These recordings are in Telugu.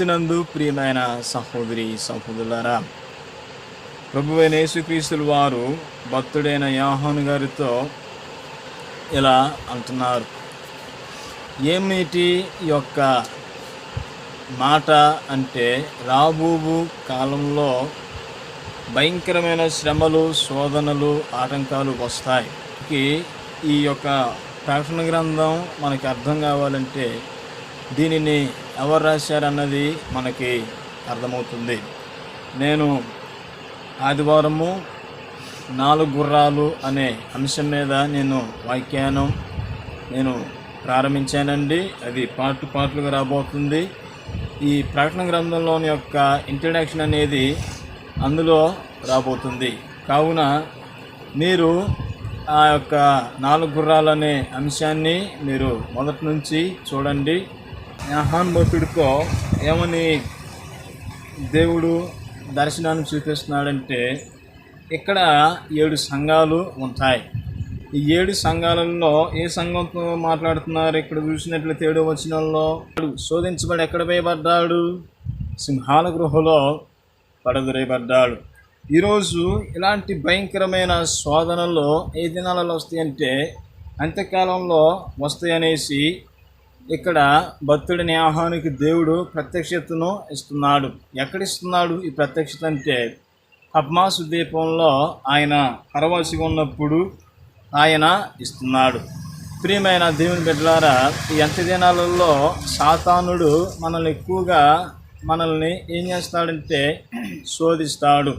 క్రీస్తునందు ప్రియమైన సహోదరి సహోదరులారా, ప్రభువైన యేసుక్రీస్తుల వారు భక్తుడైన యోహాను గారితో ఇలా అంటున్నారు. ఏమిటి యొక్క మాట అంటే, రాబోవు కాలంలో భయంకరమైన శ్రమలు, శోధనలు, ఆటంకాలు వస్తాయి. ఈ యొక్క ప్రకటన గ్రంథం మనకి అర్థం కావాలంటే దీనిని ఎవరు రాశారన్నది మనకి అర్థమవుతుంది. నేను ఆదివారము 4 గుర్రాలు అనే అంశం మీద వ్యాఖ్యానం ప్రారంభించానండి. అది పార్ట్లుగా రాబోతుంది. ఈ ప్రకటన గ్రంథంలోని యొక్క ఇంట్రడక్షన్ అనేది అందులో రాబోతుంది. కావున మీరు ఆ యొక్క 4 గుర్రాలనే అంశాన్ని మీరు మొదటి నుంచి చూడండి. యోహాను భక్తుడితో ఏమని దేవుడు దర్శనాన్ని చూపిస్తున్నాడంటే, ఇక్కడ 7 సంఘాలు ఉంటాయి. ఈ 7 సంఘాలలో ఏ సంఘంతో మాట్లాడుతున్నారు? ఇక్కడ చూసినట్లయితే 7వ వచనంలో శోధించబడి ఎక్కడ వేయబడ్డాడు? సింహాల గృహలో పడద్రోయబడ్డాడు. ఈరోజు ఇలాంటి భయంకరమైన శోధనలు ఏ దినాలలో వస్తాయంటే అంత్యకాలంలో వస్తాయనేసి ఇక్కడ భక్తుడిని యోహానుకి దేవుడు ప్రత్యక్షతను ఇస్తున్నాడు. ఎక్కడిస్తున్నాడు ఈ ప్రత్యక్షత అంటే, పద్మాసు ద్వీపంలో ఆయన పరవశిగా ఉన్నప్పుడు ఆయన ఇస్తున్నాడు. ప్రియమైన దేవుని బిడ్డలారా, ఈ అంత్య దినాలలో సాతానుడు మనల్ని ఏం చేస్తాడంటే శోధిస్తాడు.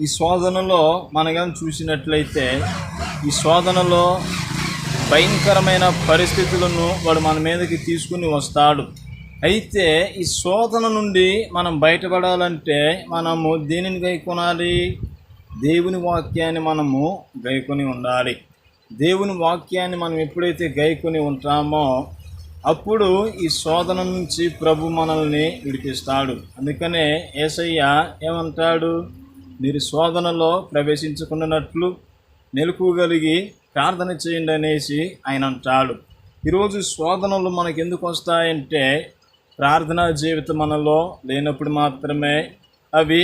ఈ శోధనలో మనం చూసినట్లయితే ఈ శోధనలో భయంకరమైన పరిస్థితులను వాడు మన మీదకి తీసుకుని వస్తాడు. అయితే ఈ శోధన నుండి మనం బయటపడాలంటే మనము దేనిని గైకొనాలి? దేవుని వాక్యాన్ని మనము గైకొని ఉండాలి. దేవుని వాక్యాన్ని మనం ఎప్పుడైతే గైకొని ఉంటామో అప్పుడు ఈ శోధన నుంచి ప్రభు మనల్ని విడిపిస్తాడు. అందుకనే యేసయ్య ఏమంటాడు? మీరు శోధనలో ప్రవేశించుకున్నట్లు మెలకువగలిగి ప్రార్థన చేయండి అనేసి ఆయన అంటాడు. ఈరోజు శోధనలు మనకు ఎందుకు వస్తాయంటే, ప్రార్థనా జీవితం మనలో లేనప్పుడు మాత్రమే అవి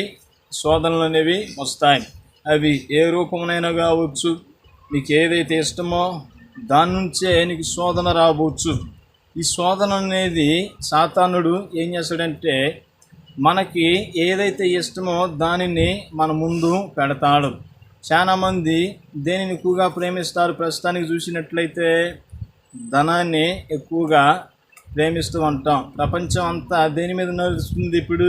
శోధనలు అనేవి వస్తాయి. అవి ఏ రూపంలోనైనా కావచ్చు. నీకు ఏదైతే ఇష్టమో దాని నుంచే నీకు శోధన రావచ్చు. ఈ శోధన అనేది సాతానుడు ఏం చేస్తాడంటే, మనకి ఏదైతే ఇష్టమో దానిని మన ముందు పెడతాడు. చాలామంది దేనిని ఎక్కువగా ప్రేమిస్తారు? ప్రస్తుతానికి చూసినట్లయితే ధనాన్ని ఎక్కువగా ప్రేమిస్తూ ఉంటాం. ప్రపంచం అంతా దేని మీద నడుస్తుంది? ఇప్పుడు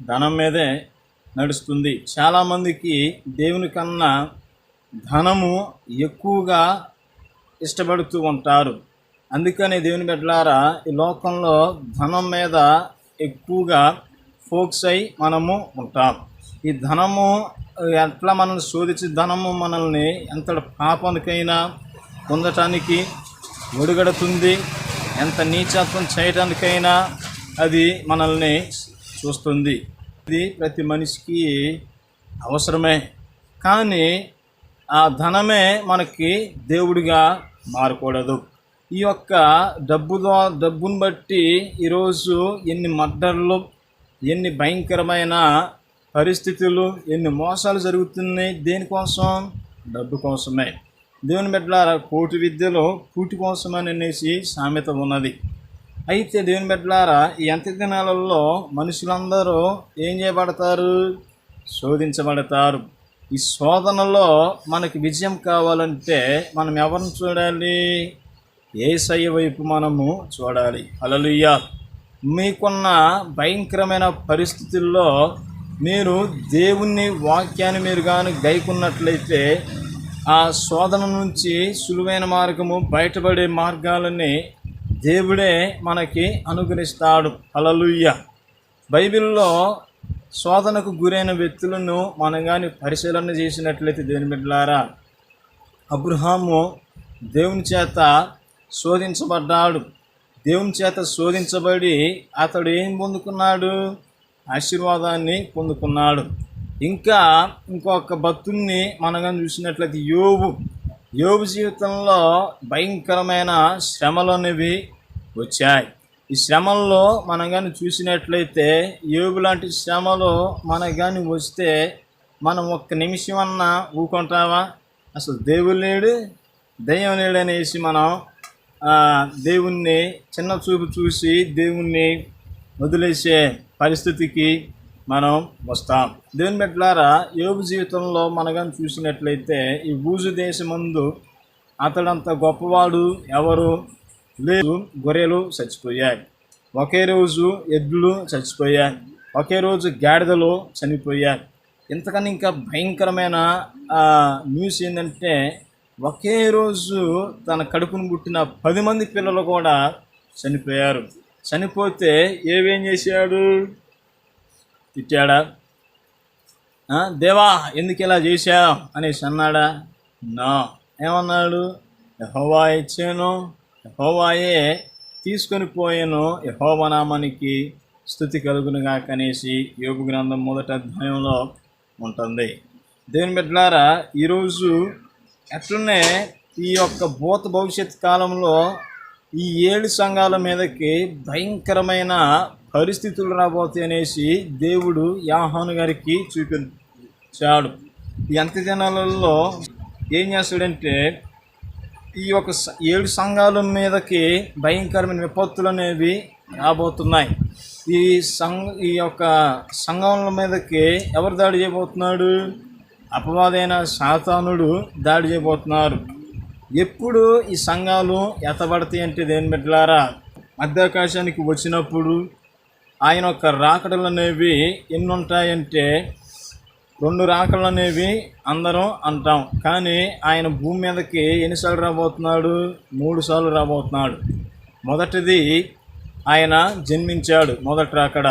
ధనం మీదే నడుస్తుంది. చాలామందికి దేవుని కన్నా ధనము ఎక్కువగా ఇష్టపడుతూ ఉంటారు. అందుకని దేవుని బిడ్డలారా, ఈ లోకంలో ధనం మీద ఎక్కువగా ఫోకస్ అయి మనము ఉంటాం. ఈ ధనము ఎట్లా మనల్ని శోధించి, ధనము మనల్ని ఎంత పాపానికైనా పొందటానికి ఒడిగడుతుంది. ఎంత నీచత్వం చేయటానికైనా అది మనల్ని చూస్తుంది. ఇది ప్రతి మనిషికి అవసరమే. కానీ ఆ ధనమే మనకి దేవుడిగా మారకూడదు. ఈ యొక్క డబ్బును బట్టి ఈరోజు ఎన్ని మర్డర్లు, ఎన్ని భయంకరమైన పరిస్థితులు, ఎన్ని మోసాలు జరుగుతున్నాయి. దేనికోసం? డబ్బు కోసమే. దేవుని బిడ్డలారా, కోటి విద్యలో కూటి కోసమని అనేసి సామెత ఉన్నది. అయితే దేవుని బిడ్డలారా, ఈ అంత్య దినాలలో మనుషులందరూ ఏం చేయబడతారు? శోధించబడతారు. ఈ శోధనలో మనకి విజయం కావాలంటే మనం ఎవరిని చూడాలి? యేసయ్య వైపు మనము చూడాలి. హల్లెలూయా. మీకున్న భయంకరమైన పరిస్థితుల్లో మీరు దేవుని వాక్యాన్ని మీరు కానీ గైకున్నట్లయితే ఆ శోధన నుంచి సులువైన మార్గము, బయటపడే మార్గాలని దేవుడే మనకి అనుగ్రహిస్తాడు. హల్లెలూయా. బైబిల్లో శోధనకు గురైన వ్యక్తులను మనం కానీ పరిశీలన చేసినట్లయితే దేవుని బిడ్డలారా, అబ్రహాము దేవుని చేత శోధించబడ్డాడు. దేవుని చేత శోధించబడి అతడు ఏం పొందుకున్నాడు? ఆశీర్వాదాన్ని పొందుకున్నాడు. ఇంకొక భక్తుల్ని మనం చూసినట్లయితే యోబు జీవితంలో భయంకరమైన శ్రమలు అనేవి వచ్చాయి. ఈ శ్రమల్లో మనం కానీ చూసినట్లయితే యోబు లాంటి శ్రమలు మనకు కానీ వస్తే మనం ఒక్క నిమిషం అన్నా ఊకుంటావా? అసలు దేవుడు లేడు, దయ్యం లేడు అనేసి మనం దేవుణ్ణి చిన్న చూపు చూసి దేవుణ్ణి వదిలేసే పరిస్థితికి మనం వస్తాం. దేవుని బిడ్డలారా, యోబు జీవితంలో మనం చూసినట్లయితే ఈ బూజు దేశమందు అతడంత గొప్పవాడు ఎవరు లేదు. గొర్రెలు చచ్చిపోయాయి, ఒకే రోజు ఎద్దులు చచ్చిపోయాయి, ఒకే రోజు గాడిదలు చనిపోయాయి. ఇంతకన్నా ఇంకా భయంకరమైన న్యూస్ ఏంటంటే ఒకే రోజు తన కడుపును పుట్టిన 10 మంది పిల్లలు కూడా చనిపోయారు. చనిపోతే ఏవేం చేశాడు? తిట్టాడా? దేవా ఎందుకు ఇలా చేశావు అనేసి అన్నాడా? నా ఏమన్నాడు? యెహోవా ఇచ్చాను, యెహోవాయే తీసుకొని పోయాను, యెహోవా నామానికి స్తుతి కలుగునుగా కనేసి యోబు గ్రంథం 1వ అధ్యాయంలో ఉంటుంది. దేవుని బిడ్డలారా, ఈరోజు అట్లనే ఈ యొక్క భూత భవిష్యత్ కాలంలో ఈ 7 సంఘాల మీదకి భయంకరమైన పరిస్థితులు రాబోతాయి అనేసి దేవుడు యోహాను గారికి చూపించాడు. ఈ అంత్య దినాలలో ఏం చేస్తాడంటే ఈ యొక్క 7 సంఘాల మీదకి భయంకరమైన విపత్తులు అనేవి రాబోతున్నాయి. ఈ యొక్క సంఘాల మీదకి ఎవరు దాడి చేయబోతున్నాడు? అపవాదైన సాతానుడు దాడి చేయబోతున్నారు. ఎప్పుడు ఈ సంఘాలు ఎత్తబడతాయి అంటే దేవుని బిడ్డలారా, మధ్యాకాశానికి వచ్చినప్పుడు ఆయన యొక్క రాకడలు అనేవి ఎన్ని ఉంటాయంటే 2 రాకడలు అనేవి అందరం అంటాం. కానీ ఆయన భూమి మీదకి ఎన్నిసార్లు రాబోతున్నాడు? 3 సార్లు రాబోతున్నాడు. మొదటిది ఆయన జన్మించాడు, మొదటి రాకడ.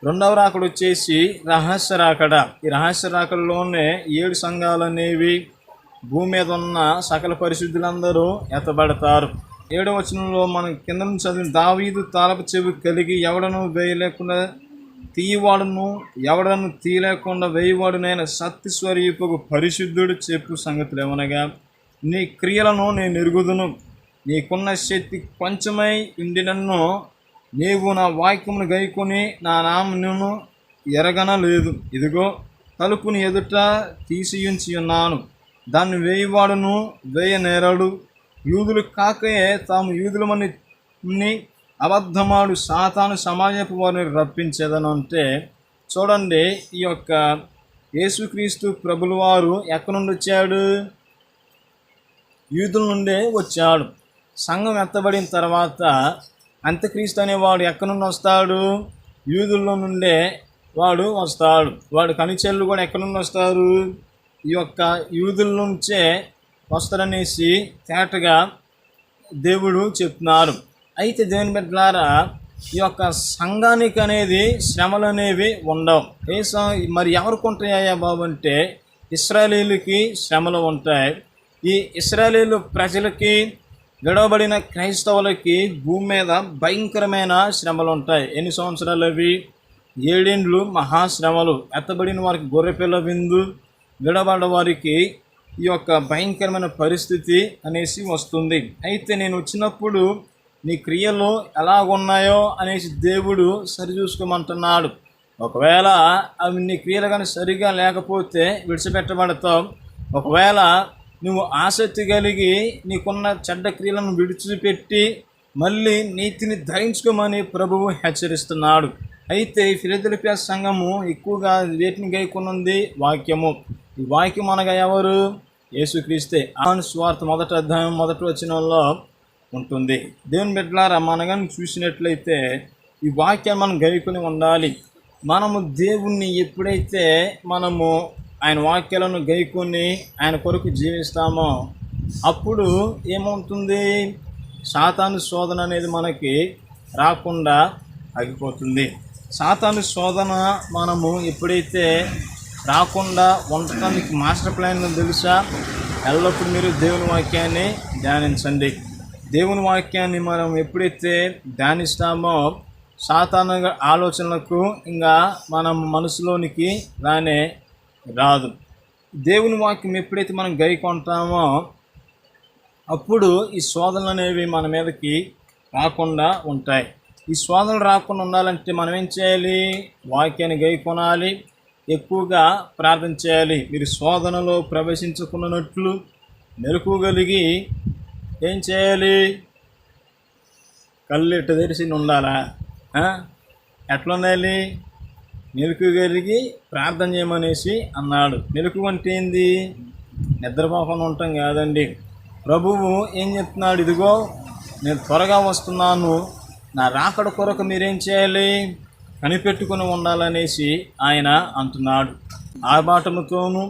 2వ రాకడ వచ్చేసి రహస్య రాకడ. ఈ రహస్య రాకడలోనే 7 సంఘాలు అనేవి భూమి మీద ఉన్న సకల పరిశుద్ధులందరూ ఎత్తబడతారు. 7వ వచనంలో మనం కింద నుంచి చదివిన, దావీదు తాళపు చెవి కలిగి ఎవడను వేయలేకుండా తీయవాడును, ఎవడను తీయలేకుండా వేయవాడునైన సత్యస్వరూపకు పరిశుద్ధుడు చెప్పు సంగతులు ఏమనగా, నీ క్రియలను నేను ఎరుగుదును, నీకున్న శక్తి కొంచెమై ఉండినను నీవు నా వాక్యమును గైకొని నా నామమును ఎరగనలేదు. ఇదిగో తలుపుని ఎదుట తీసియుంచి ఉన్నాను, దాన్ని వేయవాడును వేయనేరడు. యూదులు కాకయే తాము యూదులమని అబద్ధమాడు సాతాను సమాజపు వారిని రప్పించేదని. అంటే చూడండి, ఈ యొక్క యేసుక్రీస్తు ప్రభుల వారు ఎక్కడి నుండి వచ్చాడు? యూదుల నుండే వచ్చాడు. సంఘం ఎత్తబడిన తర్వాత అంత్యక్రీస్తు అనేవాడు ఎక్కడి నుండి వస్తాడు? యూదుల్లో నుండే వాడు వస్తాడు. వాడు కనిచెళ్ళు కూడా ఎక్కడి నుండి వస్తారు? ఈ యొక్క యూదుల నుంచే వస్తారనేసి తేటగా దేవుడు చెప్తున్నారు. అయితే దేవుని బిడ్డలారా, ఈ యొక్క సంఘానికి అనేది శ్రమలు అనేవి ఉండవు. మరి ఎవరికి ఉంటాయా బాబు అంటే ఇశ్రాయేలీయులకి శ్రమలు ఉంటాయి. ఈ ఇశ్రాయేలీయులు ప్రజలకి, విడవబడిన క్రైస్తవులకి భూమి మీద భయంకరమైన శ్రమలు ఉంటాయి. ఎన్ని సంవత్సరాలు అవి? 7 ఏండ్లు మహాశ్రమలు. ఎత్తబడిన వారికి గొర్రెపిల్ల విందు, విడబడ్డ వారికి ఈ యొక్క భయంకరమైన పరిస్థితి అనేసి వస్తుంది. అయితే నేను వచ్చినప్పుడు నీ క్రియలు ఎలాగున్నాయో అనేసి దేవుడు సరిచూసుకోమంటున్నాడు. ఒకవేళ అవి నీ క్రియలు కానీ సరిగా లేకపోతే విడిచిపెట్టబడతావు. ఒకవేళ నువ్వు ఆసక్తి కలిగి నీకున్న చెడ్డ క్రియలను విడిచిపెట్టి మళ్ళీ నీతిని ధరించుకోమని ప్రభువు హెచ్చరిస్తున్నాడు. అయితే ఫిలదెల్ఫియా సంఘము ఎక్కువగా వేటిని గైకొనుంది? వాక్యము. ఈ వాక్యం అనగా ఎవరు? యేసుక్రీస్తే. యోహాను సువార్త 1వ అధ్యాయం 1వ వచనంలో ఉంటుంది. దేవుని బిడ్డలారా, మనగాని చూసినట్లయితే ఈ వాక్యాన్ని మనం గైకొని ఉండాలి. మనము దేవుణ్ణి ఎప్పుడైతే మనము ఆయన వాక్యాలను గైకొని ఆయన కొరకు జీవిస్తామో అప్పుడు ఏమవుతుంది? సాతాను శోధన అనేది మనకి రాకుండా ఆగిపోతుంది. సాతాను శోధన మనము ఎప్పుడైతే రాకుండా ఉండటానికి మాస్టర్ ప్లాన్ తెలుసా? ఎల్లప్పుడూ మీరు దేవుని వాక్యాన్ని ధ్యానించండి. దేవుని వాక్యాన్ని మనం ఎప్పుడైతే ధ్యానిస్తామో సాతాను ఆలోచనలకు ఇంకా మనం మనసులోనికి రాదు. దేవుని వాక్యం ఎప్పుడైతే మనం గైకొంటామో అప్పుడు ఈ శోధనలు అనేవి మన మీదకి రాకుండా ఉంటాయి. ఈ శోధనలు రాకుండా ఉండాలంటే మనం ఏం చేయాలి? వాక్యాన్ని గైకొనాలి, ఎక్కువగా ప్రార్థన చేయాలి. మీరు శోధనలో ప్రవేశించుకున్నట్లు మెలకువగలిగి ఏం చేయాలి? కళ్ళు ఇట్ట తెరిచి ఉండాలా? ఎట్లా ఉండాలి? మెలకువగలిగి ప్రార్థన చేయమనేసి అన్నాడు. మెలకువ అంటే ఏంది? నిద్రపోకుండా ఉంటాం కాదండి. ప్రభువు ఏం చెప్తున్నాడు? ఇదిగో నేను త్వరగా వస్తున్నాను, నా రాకడ కొరకు మీరేం చేయాలి? కనిపెట్టుకుని ఉండాలనేసి ఆయన అంటున్నాడు. ఆర్భాటముతోనూ,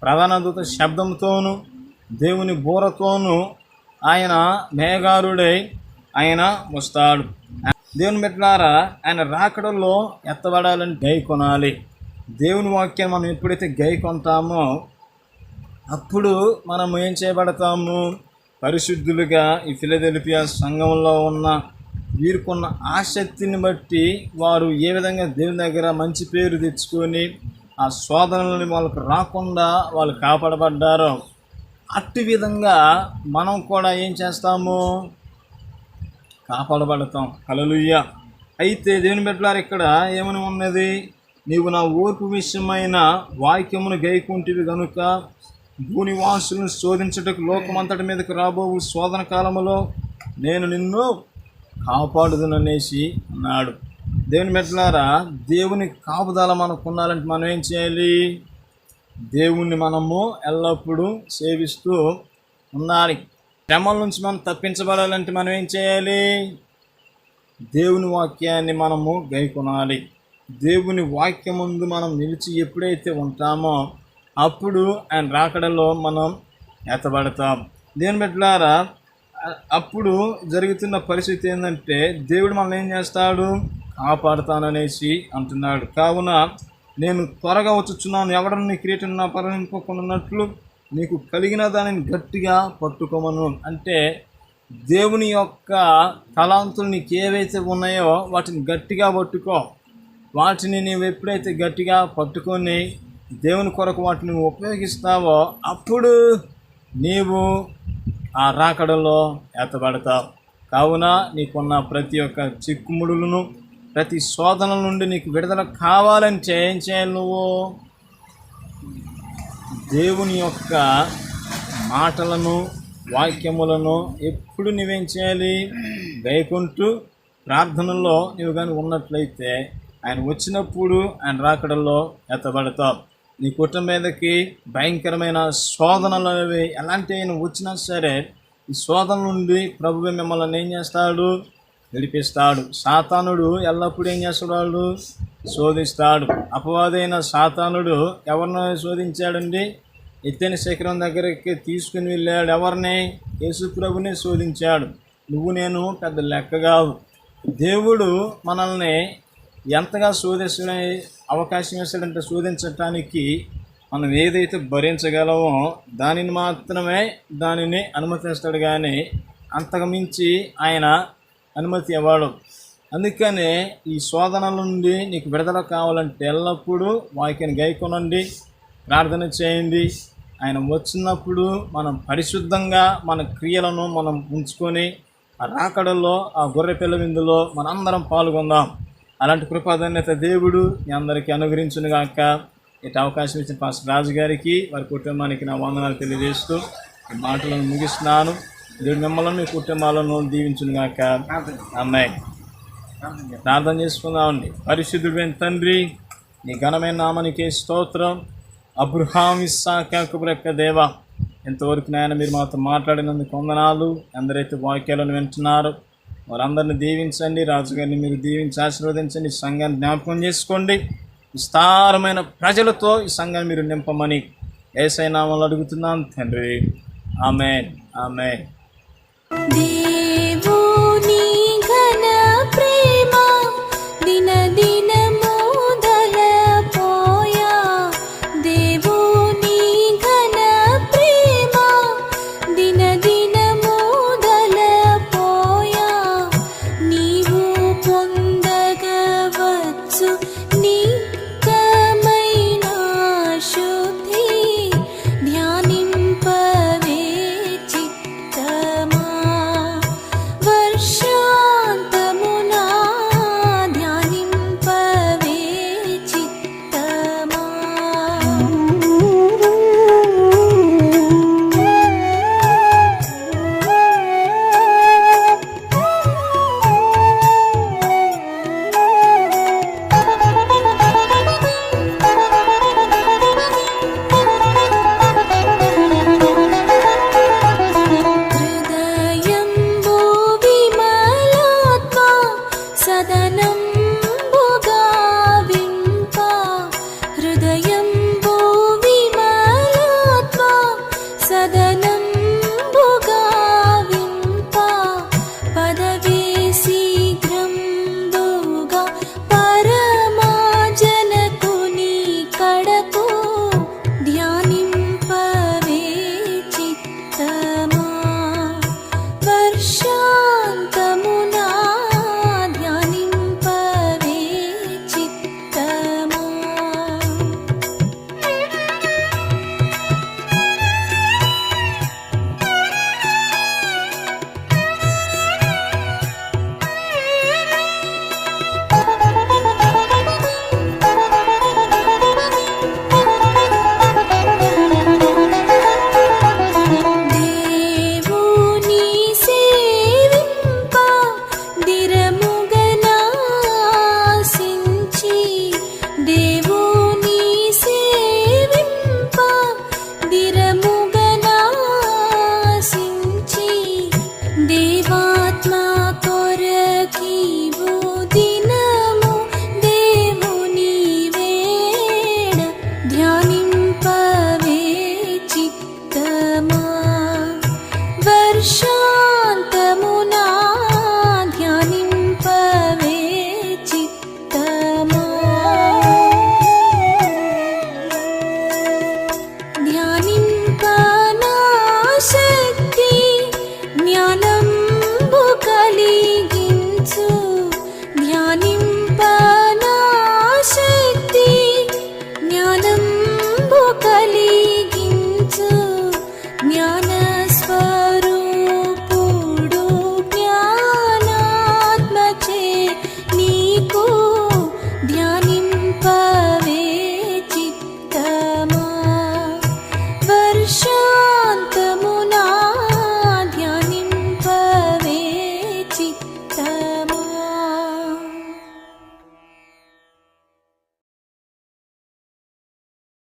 ప్రధాన దూత శబ్దంతోనూ, దేవుని బూరతోనూ ఆయన మేఘారుడై ఆయన వస్తాడు. దేవుని బిడ్డలారా, ఆయన రాకడలో ఎత్తబడాలని గైకొనాలి. దేవుని వాక్యాన్ని మనం ఎప్పుడైతే గైకొంటామో అప్పుడు మనం ఏం చేయబడతాము? పరిశుద్ధులుగా. ఈ ఫిలదెల్ఫియా సంఘంలో ఉన్న వీరుకున్న ఆసక్తిని బట్టి వారు ఏ విధంగా దేవుని దగ్గర మంచి పేరు తెచ్చుకొని ఆ శోధనలని వాళ్ళకు రాకుండా వాళ్ళు కాపాడబడ్డారో అట్టి విధంగా మనం కూడా ఏం చేస్తాము? కాపాడబడతాం. హల్లెలూయా. అయితే దేవుని బిడ్డలారా, ఇక్కడ ఏమని ఉన్నది? నీవు నా ఓర్పు విషయమైన వాక్యమును గైకుంటివి గనుక భూనివాసులను శోధించుటకు లోకమంతటి మీదకి రాబోవు శోధన కాలములో నేను నిన్ను కాపాడుదుననేసి అన్నాడు. దేవుని బిడ్డలారా, దేవుని కాపుదల మనకు ఉండాలంటే మనం ఏం చేయాలి? దేవుణ్ణి మనము ఎల్లప్పుడూ సేవిస్తూ ఉండాలి. శ్రమల నుంచి మనం తప్పించబడాలంటే మనం ఏం చేయాలి? దేవుని వాక్యాన్ని మనము గైకొనాలి. దేవుని వాక్యం ముందు మనం నిలిచి ఎప్పుడైతే ఉంటామో అప్పుడు ఆయన రాకడలో మనం ఎత్తబడతాం. దేవుని బిడ్డలారా, అప్పుడు జరుగుతున్న పరిస్థితి ఏంటంటే దేవుడు మనల్ని ఏం చేస్తాడు? కాపాడుతాననేసి అంటున్నాడు. కావున నేను త్వరగా వచ్చుచున్నాను, ఎవడను నీ కిరీటం అపహరింపకున్నట్లు నీకు కలిగిన దానిని గట్టిగా పట్టుకోమను. అంటే దేవుని యొక్క తలాంతులు నీకు ఏవైతే ఉన్నాయో వాటిని గట్టిగా పట్టుకో. వాటిని నీవు ఎప్పుడైతే గట్టిగా పట్టుకొని దేవుని కొరకు వాటిని ఉపయోగిస్తావో అప్పుడు నీవు ఆ రాకడలో ఎత్తబడతావు. కావున నీకున్న ప్రతి ఒక్క చిక్కుముడులను, ప్రతి శోధనల నుండి నీకు విడుదల కావాలంటే ఏం చేయాలి? నువ్వు దేవుని యొక్క మాటలను, వాక్యములను ఎప్పుడు నువ్వేం చేయాలి? గైకుంటూ ప్రార్థనలో నువ్వు కానీ ఉన్నట్లయితే ఆయన వచ్చినప్పుడు ఆయన రాకడలో ఎత్తబడతావు. నీ కుటుంబం మీదకి భయంకరమైన శోధనలు అనేవి ఎలాంటి అయినా వచ్చినా సరే ఈ శోధన నుండి ప్రభువు మిమ్మల్ని ఏం చేస్తాడు? విడిపిస్తాడు. సాతానుడు ఎల్లప్పుడూ ఏం చేస్తాడు? శోధిస్తాడు. అపవాదైన సాతానుడు ఎవరిని శోధించాడండి? ఎత్తైన శిఖరం దగ్గరికి తీసుకుని వెళ్ళాడు. ఎవరిని? యేసు ప్రభుని శోధించాడు. నువ్వు నేను పెద్ద లెక్క కావు. దేవుడు మనల్ని ఎంతగా శోధించే అవకాశం ఇస్తాడంటే శోధించటానికి మనం ఏదైతే భరించగలమో దానిని మాత్రమే దానిని అనుమతిస్తాడు, కానీ అంతకు మించి ఆయన అనుమతి ఇవ్వడు. అందుకనే ఈ శోధనల నుండి నీకు విడుదల కావాలంటే ఎల్లప్పుడూ వాక్యాన్ని గైకొనండి, ప్రార్థన చేయండి. ఆయన వచ్చినప్పుడు మనం పరిశుద్ధంగా మన క్రియలను మనం ఉంచుకొని ఆ రాకడలో ఆ గొర్రె పిల్ల విందులో మనందరం పాల్గొందాం. అలాంటి కృపాధన్యత దేవుడు మీ అందరికీ అనుగ్రహించును గాక. ఇటు అవకాశం ఇచ్చిన పాస్టర్ రాజు గారికి, వారి కుటుంబానికి నా వందనాలు తెలియజేస్తూ ఈ మాటలను ముగిస్తున్నాను. దేవుడు మిమ్మల్ని మీ కుటుంబాలను దీవించును గాక. ఆమేన్. ప్రార్థన చేసుకుందామండి. పరిశుద్ధుడైన తండ్రి, నీ ఘనమైన నామానికే స్తోత్రం. అబ్రహాం, ఇస్సాకు, యాకోబు యొక్క దేవా, ఇంతవరకు నాయన మీరు మాతో మాట్లాడినందుకు వందనాలు. ఎందరైతే వాక్యాలను వింటున్నారో వారందరిని దీవించండి. రాజుగారిని మీరు దీవించి ఆశీర్వదించండి. ఈ సంఘాన్ని జ్ఞాపకం చేసుకోండి. విస్తారమైన ప్రజలతో ఈ సంఘాన్ని మీరు నింపమని యేసయ్య నామములో అడుగుతున్నాను తండ్రి. ఆమేన్. ఆమేన్. దేవుని ఘన ప్రేమ దిన దినము దలపోయా. దేవుని ఘన ప్రేమ దిన దినము దలపోయా. నీవు పొందగవచ్చు